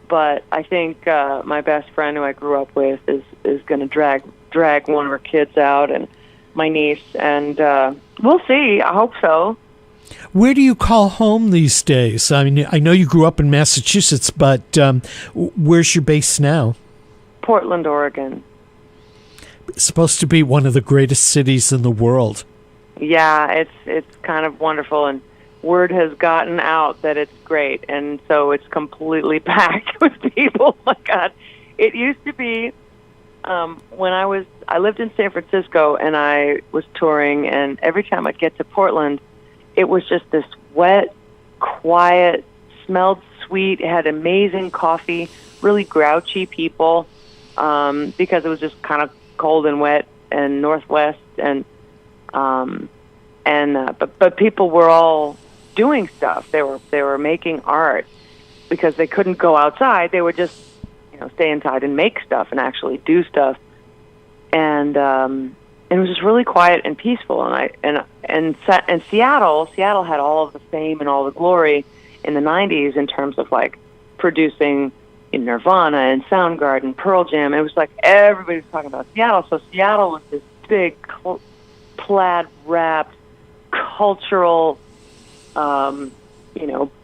But I think my best friend, who I grew up with, is going to drag one of her kids out, and my niece, and we'll see. I hope so. Where do you call home these days? I mean, I know you grew up in Massachusetts, but where's your base now? Portland, Oregon. It's supposed to be one of the greatest cities in the world. Yeah, it's kind of wonderful, and word has gotten out that it's great, and so it's completely packed with people. Oh my God. It used to be when I lived in San Francisco, and I was touring, and every time I'd get to Portland, it was just this wet, quiet, smelled sweet, had amazing coffee, really grouchy people, because it was just kind of cold and wet and Northwest, but people were all doing stuff. They were making art because they couldn't go outside. They would just, stay inside and make stuff and actually do stuff. And it was just really quiet and peaceful. And and Seattle had all of the fame and all the glory in the 90s in terms of like producing Nirvana and Soundgarden, Pearl Jam. It was like everybody was talking about Seattle. So Seattle was this big plaid wrapped cultural,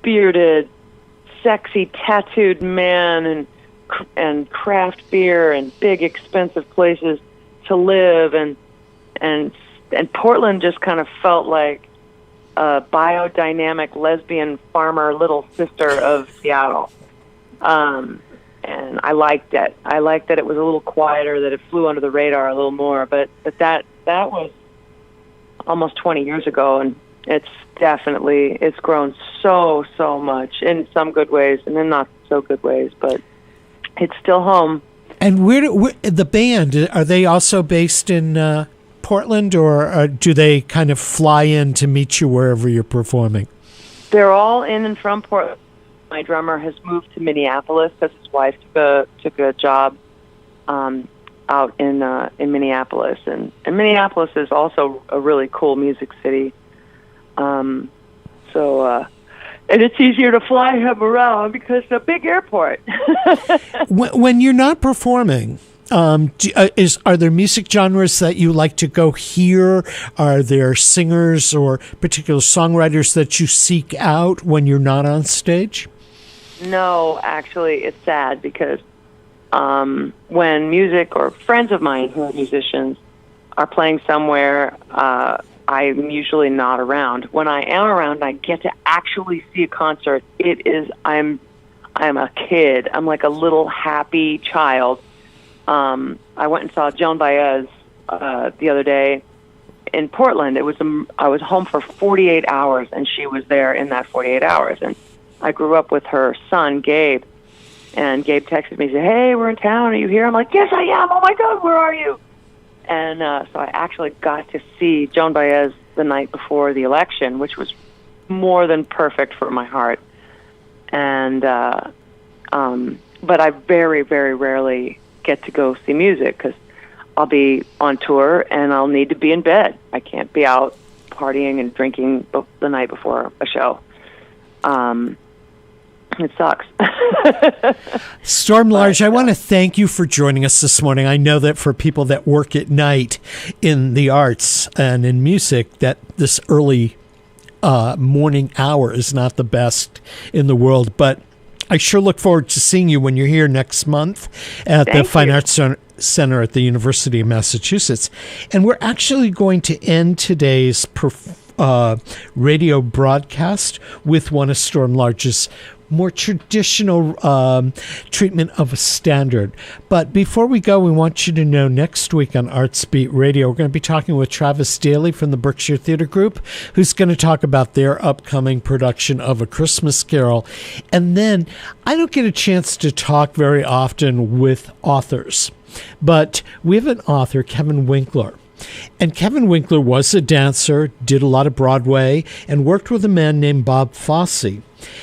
bearded, sexy, tattooed man and craft beer and big expensive places to live, and Portland just kind of felt like a biodynamic lesbian farmer little sister of Seattle. And I liked it. I liked that it was a little quieter, that it flew under the radar a little more, but that was almost 20 years ago, and it's grown so much in some good ways and in not so good ways, but it's still home. And where the band, are they also based in Portland, or do they kind of fly in to meet you wherever you're performing? They're all in and from Portland. My drummer has moved to Minneapolis because his wife took a job out in Minneapolis, and Minneapolis is also a really cool music city. And it's easier to fly him around because it's a big airport. When you're not performing, are there music genres that you like to go hear? Are there singers or particular songwriters that you seek out when you're not on stage? No, actually, it's sad because when music or friends of mine who are musicians are playing somewhere, I'm usually not around. When I am around and I get to actually see a concert, I'm a kid. I'm like a little happy child. I went and saw Joan Baez the other day in Portland. I was home for 48 hours, and she was there in that 48 hours. And I grew up with her son, Gabe. And Gabe texted me and said, "Hey, we're in town. Are you here?" I'm like, "Yes, I am. Oh, my God, where are you?" And so I actually got to see Joan Baez the night before the election, which was more than perfect for my heart. And but I very, very rarely get to go see music because I'll be on tour and I'll need to be in bed. I can't be out partying and drinking the night before a show. It sucks. Storm Large, I want to thank you for joining us this morning. I know that for people that work at night in the arts and in music, that this early morning hour is not the best in the world. But I sure look forward to seeing you when you're here next month at the Fine Arts Center at the University of Massachusetts. And we're actually going to end today's radio broadcast with one of Storm Large's more traditional treatment of a standard. But before we go, we want you to know next week on Arts Beat Radio, we're going to be talking with Travis Daly from the Berkshire Theater Group, who's going to talk about their upcoming production of A Christmas Carol. And then I don't get a chance to talk very often with authors, but we have an author, Kevin Winkler. And Kevin Winkler was a dancer, did a lot of Broadway, and worked with a man named Bob Fosse.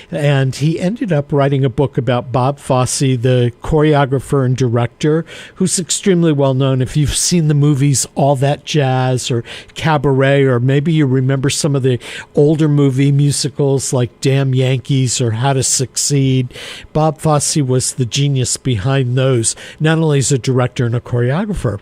And he ended up writing a book about Bob Fosse, the choreographer and director, who's extremely well known. If you've seen the movies All That Jazz or Cabaret, or maybe you remember some of the older movie musicals like Damn Yankees or How to Succeed, Bob Fosse was the genius behind those, not only as a director and a choreographer.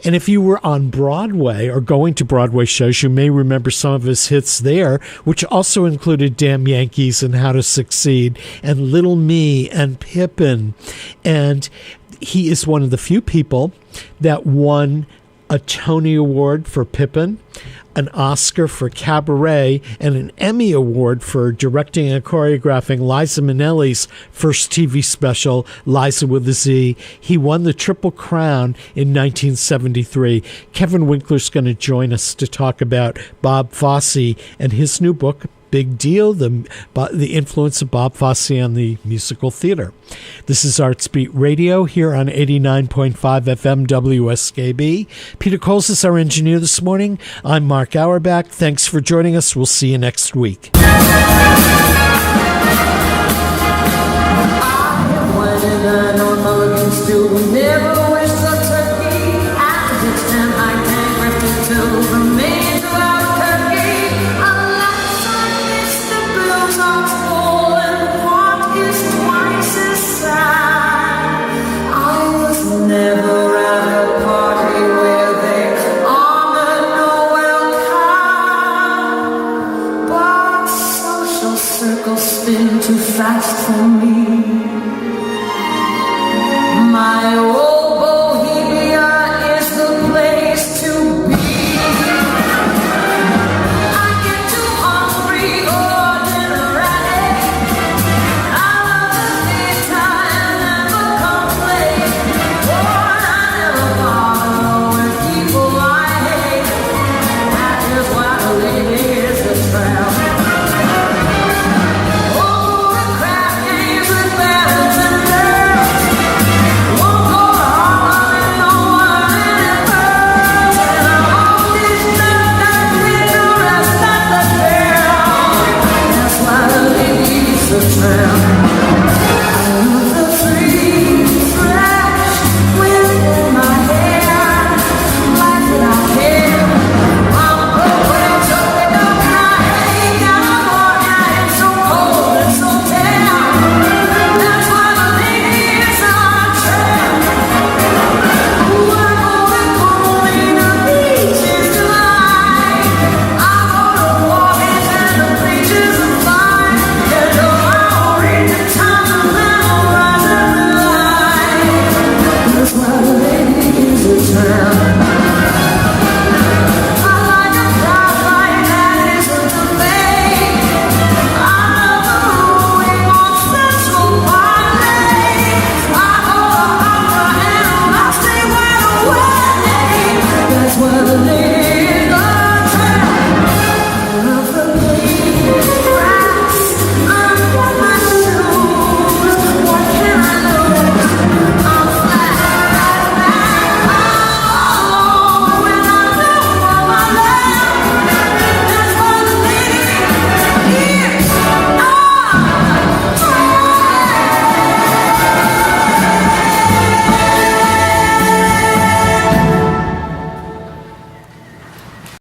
And if you were on Broadway or going to Broadway shows, you may remember some of his hits there, which also included Damn Yankees and How to Succeed and Little Me and Pippin. And he is one of the few people that won a Tony Award for Pippin, an Oscar for Cabaret, and an Emmy Award for directing and choreographing Liza Minnelli's first TV special, Liza with a Z. He won the Triple Crown in 1973. Kevin Winkler's going to join us to talk about Bob Fosse and his new book, Big Deal, the influence of Bob Fosse on the musical theater. This is Arts Beat Radio here on 89.5 FM WSKB. Peter Coles is our engineer this morning. I'm Mark Auerbach. Thanks for joining us. We'll see you next week. I have 29 on Mulligan, still never